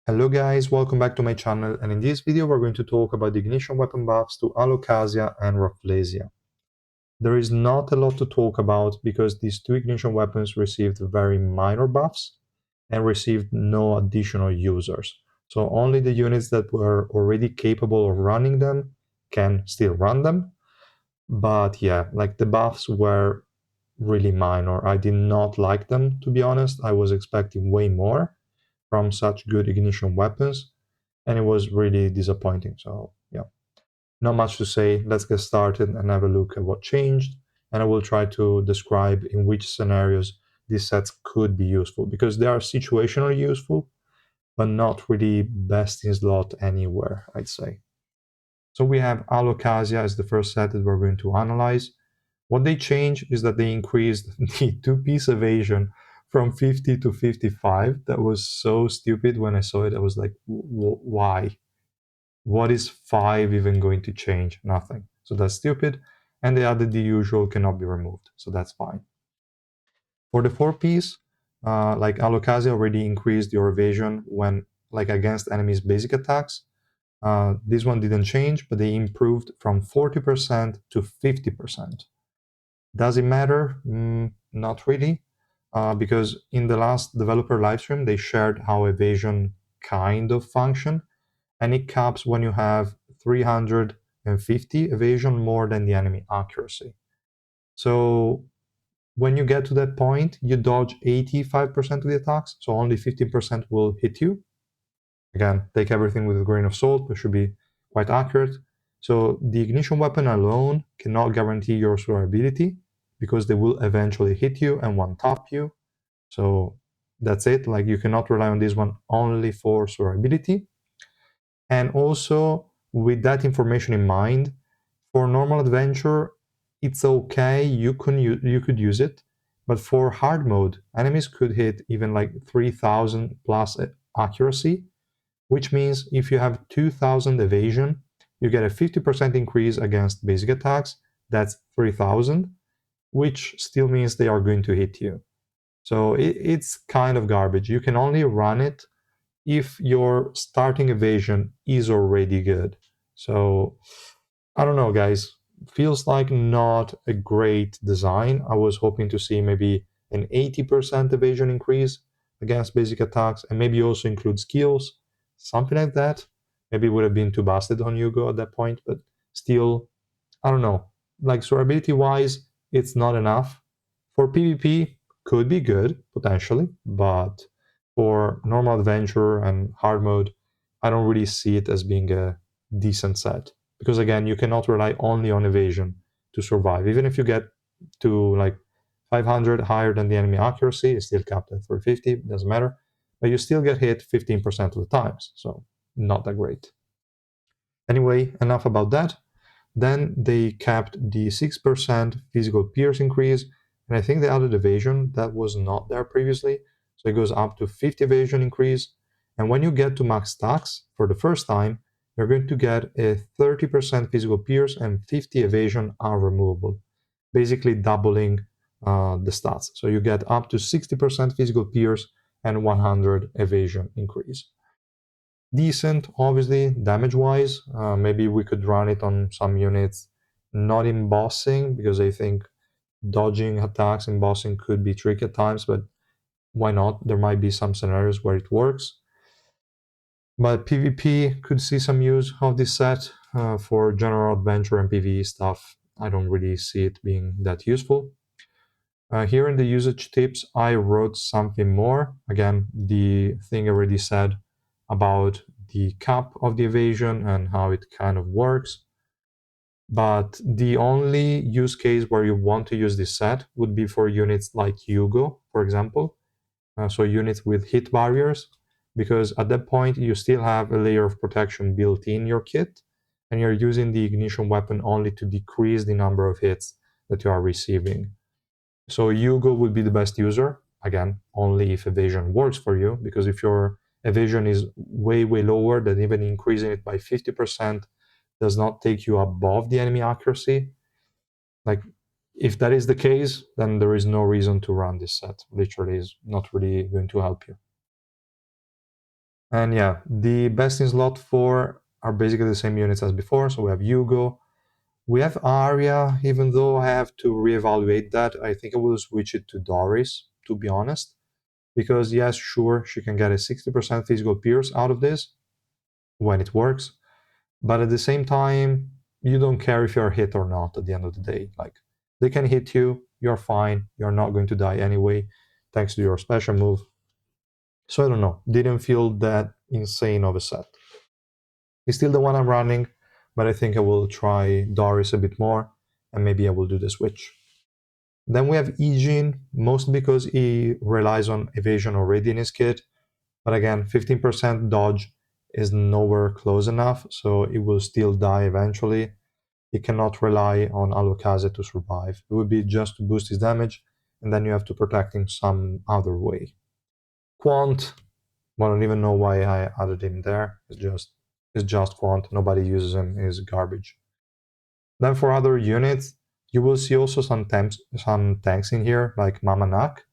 Hello guys, welcome back to my channel, and in this video we're going to talk about the ignition weapon buffs to Alocasia and Rafflesia. There is not a lot to talk about because these two ignition weapons received very minor buffs and received no additional users. So only the units that were already capable of running them can still run them. But yeah, like the buffs were really minor. I did not like them, to be honest. I was expecting way more from such good ignition weapons, and it was really disappointing. So yeah, not much to say. Let's get started and have a look at what changed, and I will try to describe in which scenarios these sets could be useful, because they are situationally useful but not really best in slot anywhere, I'd say. So we have Alocasia as the first set that we're going to analyze. What they changed is that they increased the two-piece evasion from 50 to 55. That was so stupid. When I saw it, I was like, why? What is 5 even going to change? Nothing. So that's stupid. And they added the usual cannot be removed. So that's fine. For the 4-piece, like Alocasia already increased your evasion when like against enemies' basic attacks. This one didn't change, but they improved from 40% to 50%. Does it matter? Not really, because in the last developer livestream, they shared how evasion kind of function, and it caps when you have 350 evasion more than the enemy accuracy. So when you get to that point, you dodge 85% of the attacks, so only 15% will hit you. Again, take everything with a grain of salt, but should be quite accurate. So the ignition weapon alone cannot guarantee your survivability, because they will eventually hit you and one-tap you. So that's it. Like, you cannot rely on this one only for survivability. And also, with that information in mind, for normal adventure, it's okay, you could use it, but for hard mode, enemies could hit even like 3000 plus accuracy, which means if you have 2000 evasion, you get a 50% increase against basic attacks. That's 3000, which still means they are going to hit you. So it's kind of garbage. You can only run it if your starting evasion is already good. So I don't know, guys. Feels like not a great design. I was hoping to see maybe an 80% evasion increase against basic attacks, and maybe also include skills, something like that. Maybe it would have been too busted on Yugo at that point, but still, I don't know. Like, survivability wise, it's not enough. For PvP, could be good, potentially, but for normal adventure and hard mode, I don't really see it as being a decent set. Because again, you cannot rely only on evasion to survive. Even if you get to like 500 higher than the enemy accuracy, it's still capped at 350, doesn't matter. But you still get hit 15% of the times, so not that great. Anyway, enough about that. Then they capped the 6% physical pierce increase, and I think they added evasion that was not there previously. So it goes up to 50 evasion increase. And when you get to max stacks for the first time, you're going to get a 30% physical pierce and 50 evasion unremovable, basically doubling the stats. So you get up to 60% physical pierce and 100 evasion increase. Decent, obviously, damage-wise. Maybe we could run it on some units, not in bossing, because I think dodging attacks in bossing could be tricky at times, but why not? There might be some scenarios where it works. But PvP could see some use of this set. For general adventure and PvE stuff, I don't really see it being that useful. Here in the usage tips, I wrote something more. Again, the thing I already said about the cap of the evasion and how it kind of works. But the only use case where you want to use this set would be for units like Yugo, for example. So units with hit barriers, because at that point you still have a layer of protection built in your kit, and you're using the ignition weapon only to decrease the number of hits that you are receiving. So Yugo would be the best user, again, only if evasion works for you, because if your evasion is way, way lower, then even increasing it by 50% does not take you above the enemy accuracy. Like, if that is the case, then there is no reason to run this set. Literally is not really going to help you. And yeah, the best in slot 4 are basically the same units as before. So we have Hugo, we have Arya, even though I have to reevaluate that. I think I will switch it to Doris, to be honest. Because yes, sure, she can get a 60% physical pierce out of this when it works. But at the same time, you don't care if you're hit or not at the end of the day. Like, they can hit you, you're fine, you're not going to die anyway, thanks to your special move. So I don't know, didn't feel that insane of a set. It's still the one I'm running, but I think I will try Doris a bit more, and maybe I will do the switch. Then we have Ejin, mostly because he relies on evasion already in his kit, but again, 15% dodge is nowhere close enough, so it will still die eventually. He cannot rely on Alocasia to survive. It would be just to boost his damage, and then you have to protect him some other way. Quant, well, I don't even know why I added him there. It's just Quant. Nobody uses him. He's garbage. Then for other units, you will see also some tanks in here, like Mama Nak,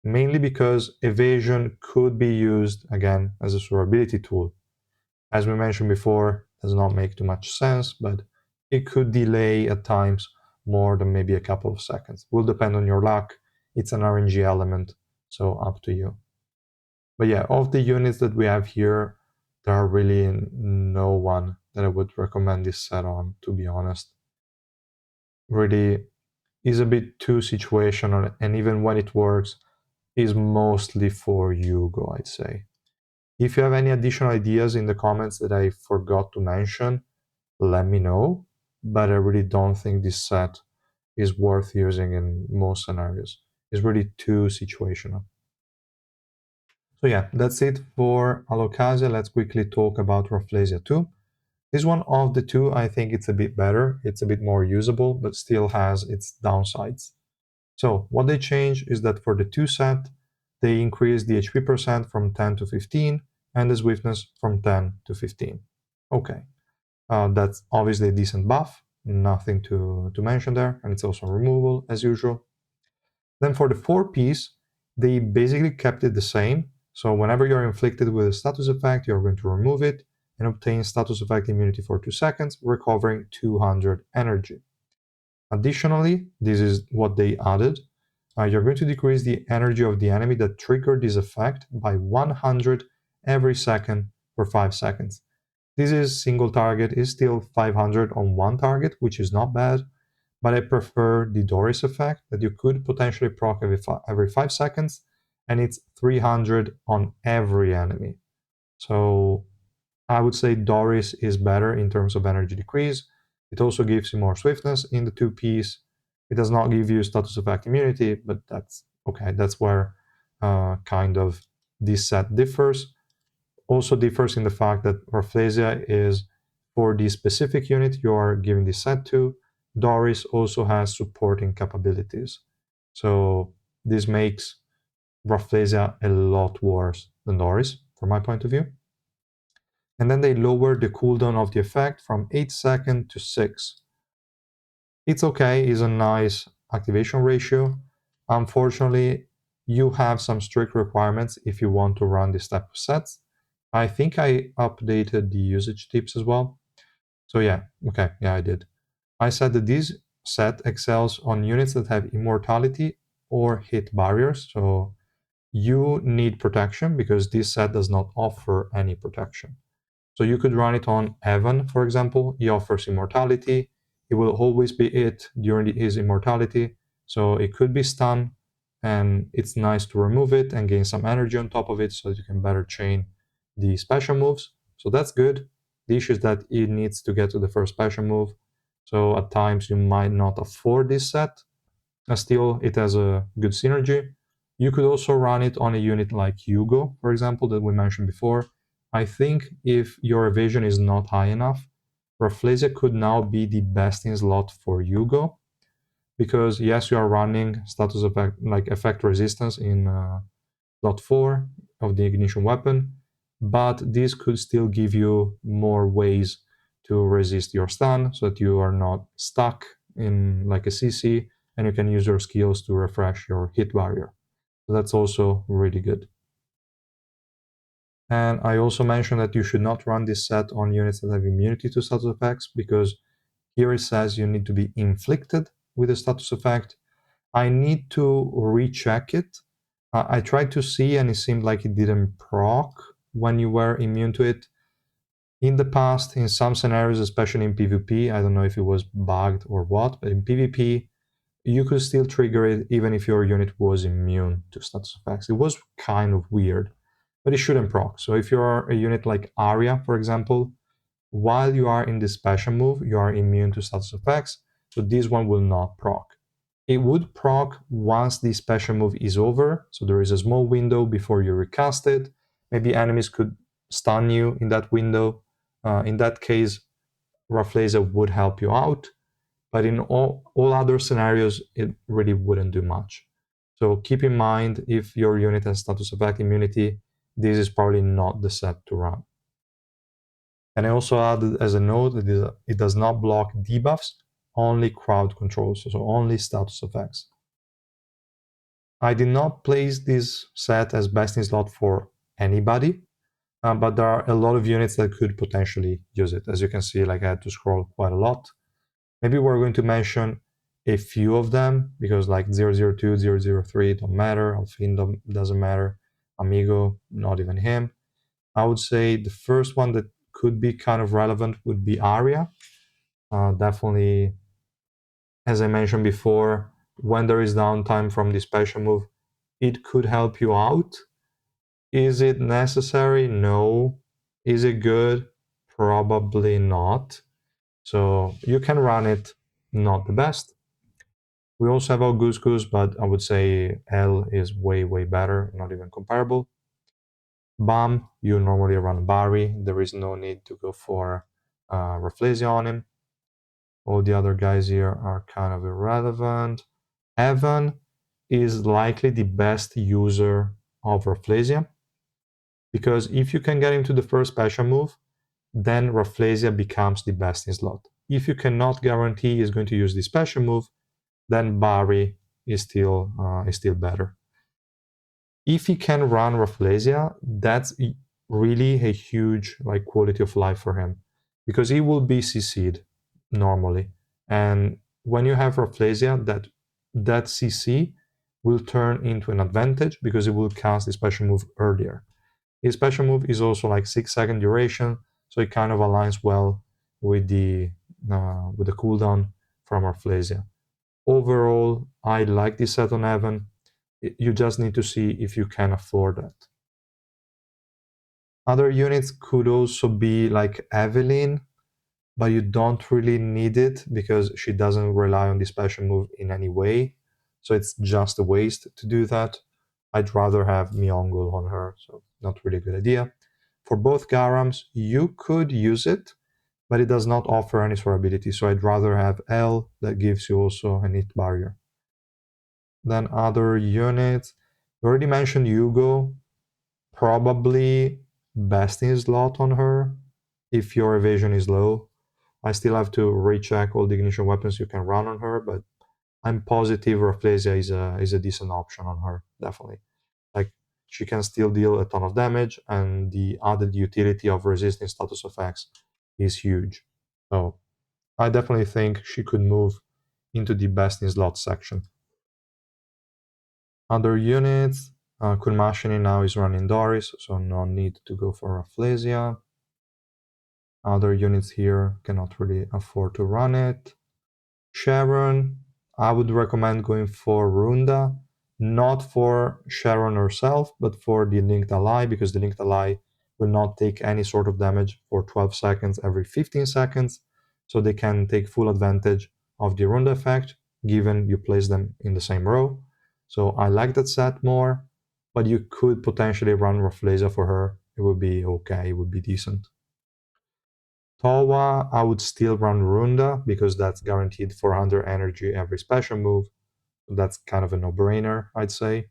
mainly because evasion could be used again as a survivability tool. As we mentioned before, does not make too much sense, but it could delay at times more than maybe a couple of seconds. Will depend on your luck. It's an RNG element, so up to you. But yeah, of the units that we have here, there are really no one that I would recommend this set on, to be honest. Really is a bit too situational, and even when it works, is mostly for Hugo, I'd say. If you have any additional ideas in the comments that I forgot to mention, let me know. But I really don't think this set is worth using in most scenarios. It's really too situational. So yeah, that's it for Alocasia. Let's quickly talk about Rafflesia 2. This one of the two, I think it's a bit better. It's a bit more usable, but still has its downsides. So what they changed is that for the 2 set, they increased the HP percent from 10 to 15 and the swiftness from 10 to 15. Okay, that's obviously a decent buff, nothing to mention there, and it's also removable as usual. Then for the 4 piece, they basically kept it the same. So whenever you're inflicted with a status effect, you're going to remove it and obtain status effect immunity for 2 seconds, recovering 200 energy. Additionally, this is what they added. You're going to decrease the energy of the enemy that triggered this effect by 100 every second for 5 seconds. This is single target, is still 500 on one target, which is not bad, but I prefer the Doris effect that you could potentially proc every 5 seconds, and it's 300 on every enemy. So I would say Doris is better in terms of energy decrease. It also gives you more swiftness in the 2 piece. It does not give you status effect immunity, but that's okay. That's where kind of this set differs. Also differs in the fact that Rafflesia is for the specific unit you are giving this set to. Doris also has supporting capabilities. So this makes Rafflesia a lot worse than Doris, from my point of view. And then they lowered the cooldown of the effect from 8 seconds to 6. It's okay, it's a nice activation ratio. Unfortunately, you have some strict requirements if you want to run this type of sets. I think I updated the usage tips as well. So yeah, okay, yeah, I did. I said that this set excels on units that have immortality or hit barriers. So you need protection because this set does not offer any protection. So you could run it on Evan, for example. He offers immortality. It will always be it during his immortality. So it could be stun, and it's nice to remove it and gain some energy on top of it so that you can better chain the special moves. So that's good. The issue is that it needs to get to the first special move. So at times you might not afford this set. Still, it has a good synergy. You could also run it on a unit like Hugo, for example, that we mentioned before. I think if your evasion is not high enough, Rafflesia could now be the best in slot for Hugo, because yes, you are running status effect like effect resistance in slot 4 of the ignition weapon, but this could still give you more ways to resist your stun so that you are not stuck in like a CC, and you can use your skills to refresh your hit barrier. So that's also really good. And I also mentioned that you should not run this set on units that have immunity to status effects, because here it says you need to be inflicted with a status effect. I need to recheck it. I tried to see, and it seemed like it didn't proc when you were immune to it. In the past, in some scenarios, especially in PvP, I don't know if it was bugged or what, but in PvP, you could still trigger it even if your unit was immune to status effects. It was kind of weird, but it shouldn't proc. So if you're a unit like Arya, for example, while you are in this special move, you are immune to status effects, so this one will not proc. It would proc once the special move is over, so there is a small window before you recast it. Maybe enemies could stun you in that window. In that case, Rafflesia would help you out, but in all other scenarios, it really wouldn't do much. So keep in mind, if your unit has status effect immunity, this is probably not the set to run. And I also added as a note that it does not block debuffs, only crowd controls, so only status effects. I did not place this set as best in slot for anybody, but there are a lot of units that could potentially use it. As you can see, like I had to scroll quite a lot. Maybe we're going to mention a few of them, because like 002, 003 don't matter, Alfin doesn't matter, Amigo, not even him. I would say the first one that could be kind of relevant would be Arya. Definitely, as I mentioned before, when there is downtime from the special move, it could help you out. Is it necessary? No. Is it good? Probably not. So you can run it, not the best. We also have our Goose Goose, but I would say L is way, way better, not even comparable. Bam, you normally run Barry. There is no need to go for Rafflesia on him. All the other guys here are kind of irrelevant. Evan is likely the best user of Rafflesia, because if you can get him to the first special move, then Rafflesia becomes the best in slot. If you cannot guarantee he's going to use the special move, then Barry is still better. If he can run Rafflesia, that's really a huge like quality of life for him, because he will be CC'd normally, and when you have Rafflesia, that CC will turn into an advantage because it will cast the special move earlier. His special move is also like 6-second duration, so it kind of aligns well with the cooldown from Rafflesia. Overall, I like this set on Evan. You just need to see if you can afford that. Other units could also be like Evelyn, but you don't really need it because she doesn't rely on the special move in any way. So it's just a waste to do that. I'd rather have Myeongul on her, so not really a good idea. For both Garams, you could use it, but it does not offer any sort of ability, so I'd rather have L that gives you also a hit barrier. Then other units, we already mentioned Yugo, probably best in slot on her if your evasion is low. I still have to recheck all the ignition weapons you can run on her, but I'm positive Rafflesia is a decent option on her, definitely. Like, she can still deal a ton of damage, and the added utility of resisting status effects is huge. So I definitely think she could move into the best in slot section. Other units, Kunmashini now is running Doris, so no need to go for Rafflesia. Other units here cannot really afford to run it. Sharon, I would recommend going for Runda, not for Sharon herself, but for the linked ally, because the linked ally will not take any sort of damage for 12 seconds every 15 seconds, so they can take full advantage of the Runda effect, given you place them in the same row. So I like that set more, but you could potentially run Rafflesia for her. It would be okay, it would be decent. Towa, I would still run Runda because that's guaranteed 400 energy every special move. That's kind of a no-brainer, I'd say.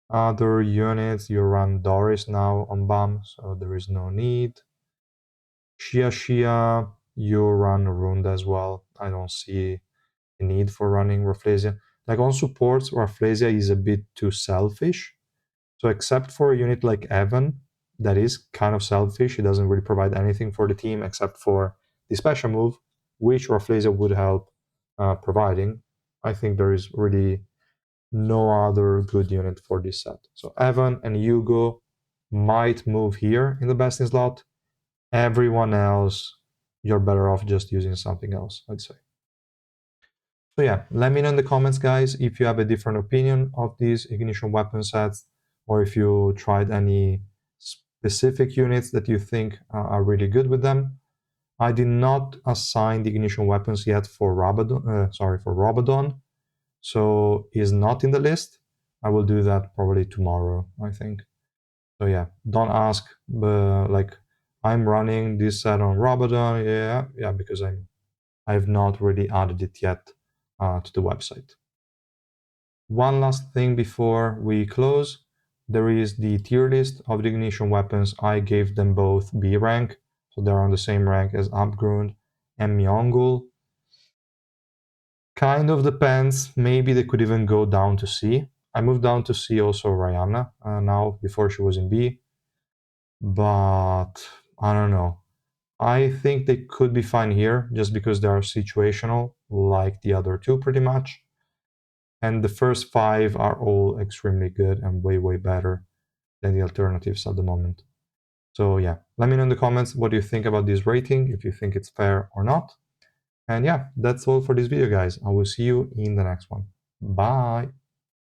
Other units, you run Doris now on BAM, so there is no need. Shia, you run Runda as well. I don't see a need for running Rafflesia. Like on supports, Rafflesia is a bit too selfish. So except for a unit like Evan, that is kind of selfish, he doesn't really provide anything for the team except for the special move, which Rafflesia would help providing. I think there is really no other good unit for this set. So Evan and Hugo might move here in the best in slot. Everyone else, you're better off just using something else, I'd say. So yeah, let me know in the comments, guys, if you have a different opinion of these ignition weapon sets, or if you tried any specific units that you think are really good with them. I did not assign the ignition weapons yet for Robodon, so he's not in the list. I will do that probably tomorrow, I think. So yeah, don't ask, but like I'm running this set on Robodon, yeah, because I've not really added it yet to the website. One last thing before we close, there is the tier list of the ignition weapons. I gave them both B rank, so they're on the same rank as Abgrund and Myeongul. Kind of depends, maybe they could even go down to C. I moved down to C also Rihanna now, before she was in B, but I don't know. I think they could be fine here just because they are situational, like the other two pretty much. And the first 5 are all extremely good and way better than the alternatives at the moment. So yeah, let me know in the comments what you think about this rating, if you think it's fair or not. And yeah, that's all for this video, guys. I will see you in the next one. Bye!